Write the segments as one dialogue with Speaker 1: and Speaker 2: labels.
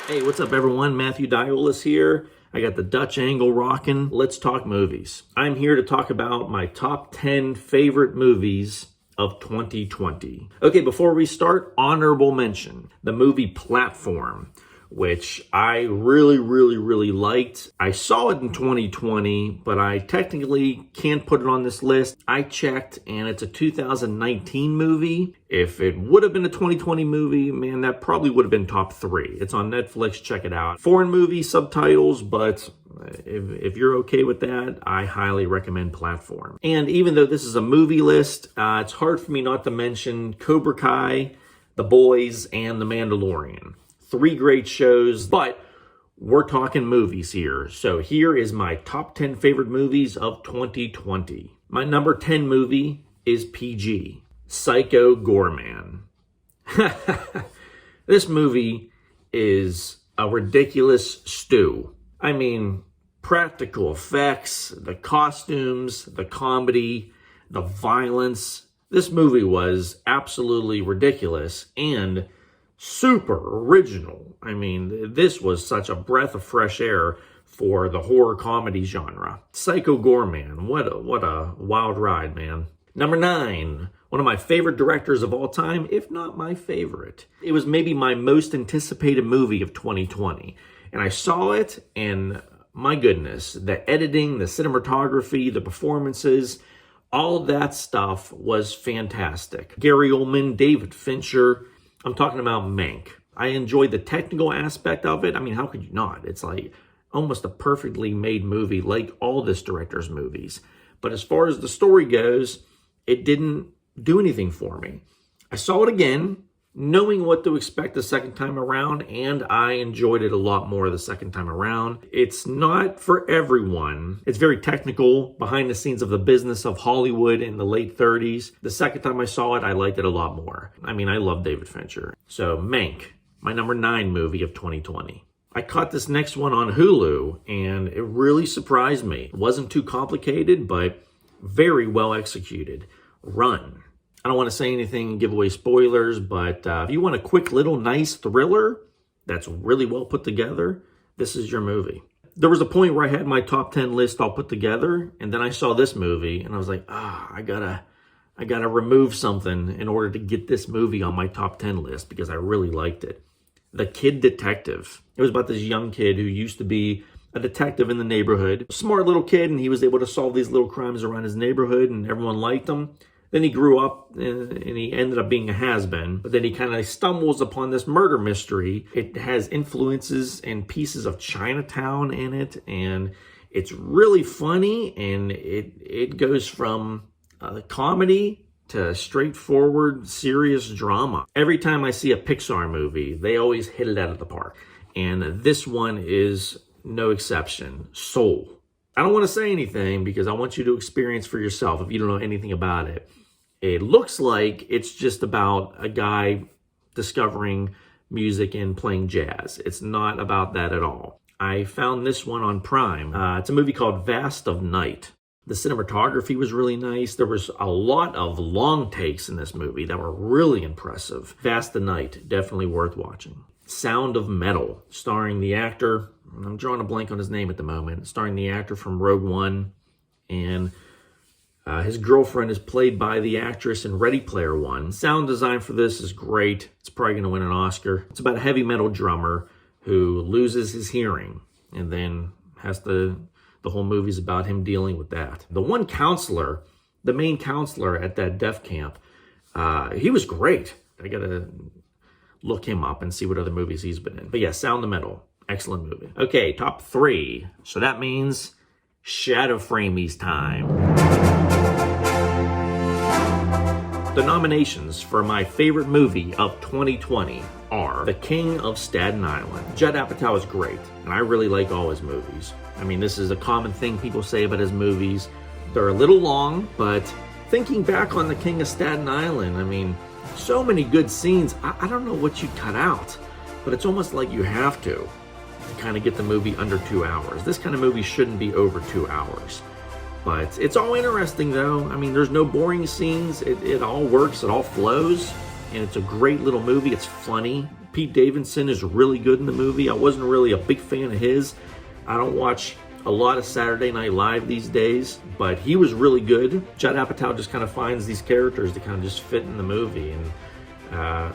Speaker 1: Hey, what's up, everyone? Matthew Diolis here. I got the Dutch angle rocking. Let's talk movies. I'm here to talk about my top 10 favorite movies of 2020. Okay, before we start, honorable mention, the movie Platform, which I really liked. I saw it in 2020, but I technically can't put it on this list. I checked, and it's a 2019 movie. If it would have been a 2020 movie, man, that probably would have been top 3. It's on Netflix, check it out. Foreign movie, subtitles, but if you're okay with that, I highly recommend Platform. And even though this is a movie list, it's hard for me not to mention Cobra Kai, The Boys, and The Mandalorian. 3 great shows, but we're talking movies here. So here is my top 10 favorite movies of 2020. My number 10 movie is PG, Psycho Goreman. This movie is a ridiculous stew. I mean, practical effects, the costumes, the comedy, the violence. This movie was absolutely ridiculous and super original. I mean, this was such a breath of fresh air for the horror comedy genre. Psycho Goreman, what a wild ride, man. Number 9, one of my favorite directors of all time, if not my favorite. It was maybe my most anticipated movie of 2020. And I saw it, and my goodness, the editing, the cinematography, the performances, all of that stuff was fantastic. Gary Oldman, David Fincher, I'm talking about Mank. I enjoyed the technical aspect of it. I mean, how could you not? It's like almost a perfectly made movie, like all this director's movies. But as far as the story goes, it didn't do anything for me. I saw it again, knowing what to expect the second time around, and I enjoyed it a lot more the second time around. It's not for everyone. It's very technical, behind the scenes of the business of Hollywood in the late 30s. The second time I saw it, I liked it a lot more. I mean, I love David Fincher. So Mank, my number 9 movie of 2020. I caught this next one on Hulu, and it really surprised me. It wasn't too complicated, but very well executed. Run. I don't want to say anything and give away spoilers, but if you want a quick little nice thriller that's really well put together, this is your movie. There was a point where I had my top 10 list all put together, and then I saw this movie, and I was like, I gotta remove something in order to get this movie on my top 10 list because I really liked it. The Kid Detective. It was about this young kid who used to be a detective in the neighborhood. Smart little kid, and he was able to solve these little crimes around his neighborhood, and everyone liked him. Then he grew up and he ended up being a has-been. But then he kind of stumbles upon this murder mystery. It has influences and pieces of Chinatown in it. And it's really funny. And it goes from comedy to straightforward, serious drama. Every time I see a Pixar movie, they always hit it out of the park. And this one is no exception. Soul. I don't want to say anything because I want you to experience for yourself if you don't know anything about it. It looks like it's just about a guy discovering music and playing jazz. It's not about that at all. I found this one on Prime. It's a movie called Vast of Night. The cinematography was really nice. There was a lot of long takes in this movie that were really impressive. Vast of Night, definitely worth watching. Sound of Metal, starring the actor, I'm drawing a blank on his name at the moment, starring the actor from Rogue One, and his girlfriend is played by the actress in Ready Player One. Sound design for this is great. It's probably going to win an Oscar. It's about a heavy metal drummer who loses his hearing and then has the whole movie's about him dealing with that. The one counselor, the main counselor at that deaf camp, he was great. I got to look him up and see what other movies he's been in. But yeah, Sound of Metal, excellent movie. Okay, top 3. So that means Shadowframe's time. The nominations for my favorite movie of 2020 are The King of Staten Island. Judd Apatow is great, and I really like all his movies. I mean, this is a common thing people say about his movies. They're a little long, but thinking back on The King of Staten Island, I mean, so many good scenes. I don't know what you'd cut out, but it's almost like you have to kind of get the movie under 2 hours. This kind of movie shouldn't be over 2 hours. But it's all interesting, though. I mean, there's no boring scenes. It all works. It all flows. and it's a great little movie. It's funny. Pete Davidson is really good in the movie. I wasn't really a big fan of his. I don't watch a lot of Saturday Night Live these days, but he was really good. Judd Apatow just kind of finds these characters that kind of just fit in the movie. And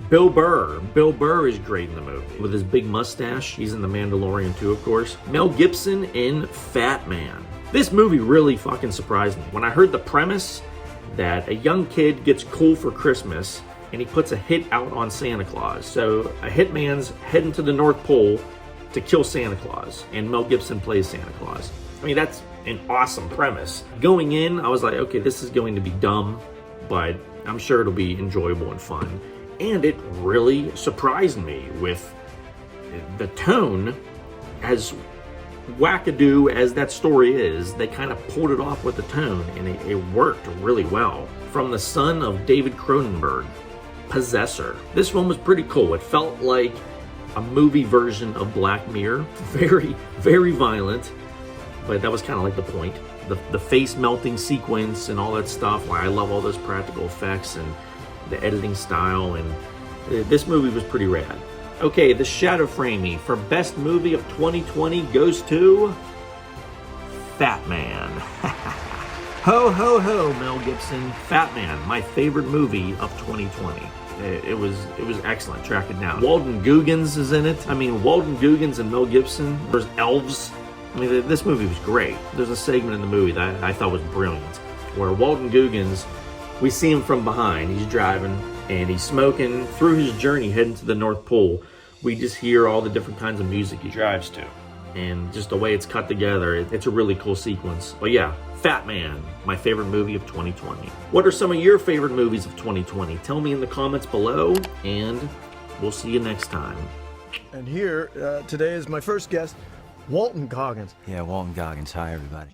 Speaker 1: Bill Burr is great in the movie with his big mustache. He's in The Mandalorian too, of course. Mel Gibson in Fat Man. This movie really fucking surprised me. When I heard the premise that a young kid gets cool for Christmas and he puts a hit out on Santa Claus. So a hitman's heading to the North Pole to kill Santa Claus, and Mel Gibson plays Santa Claus. I mean, that's an awesome premise. Going in, I was like, okay, this is going to be dumb, but I'm sure it'll be enjoyable and fun. And it really surprised me with the tone. As wackadoo as that story is, they kind of pulled it off with the tone, and it worked really well. From the son of David Cronenberg, Possessor. This one was pretty cool. It felt like a movie version of Black Mirror. Very, very violent, but that was kind of like the point. The face melting sequence and all that stuff. Why I love all those practical effects and the editing style, and this movie was pretty rad. Okay, the Shadowframe for best movie of 2020 goes to Fat Man. Ho, ho, ho, Mel Gibson. Fat Man, my favorite movie of 2020. It was excellent. Track it down. Walton Goggins is in it. I mean, Walton Goggins and Mel Gibson. There's elves. I mean, this movie was great. There's a segment in the movie that I thought was brilliant, where Walton Goggins, we see him from behind. He's driving and he's smoking. Through his journey heading to the North Pole, we just hear all the different kinds of music he drives to, and just the way it's cut together. It's a really cool sequence. But yeah, Fat Man, my favorite movie of 2020. What are some of your favorite movies of 2020? Tell me in the comments below, and we'll see you next time.
Speaker 2: And here today is my first guest, Walton Goggins.
Speaker 3: Yeah, Walton Goggins. Hi, everybody.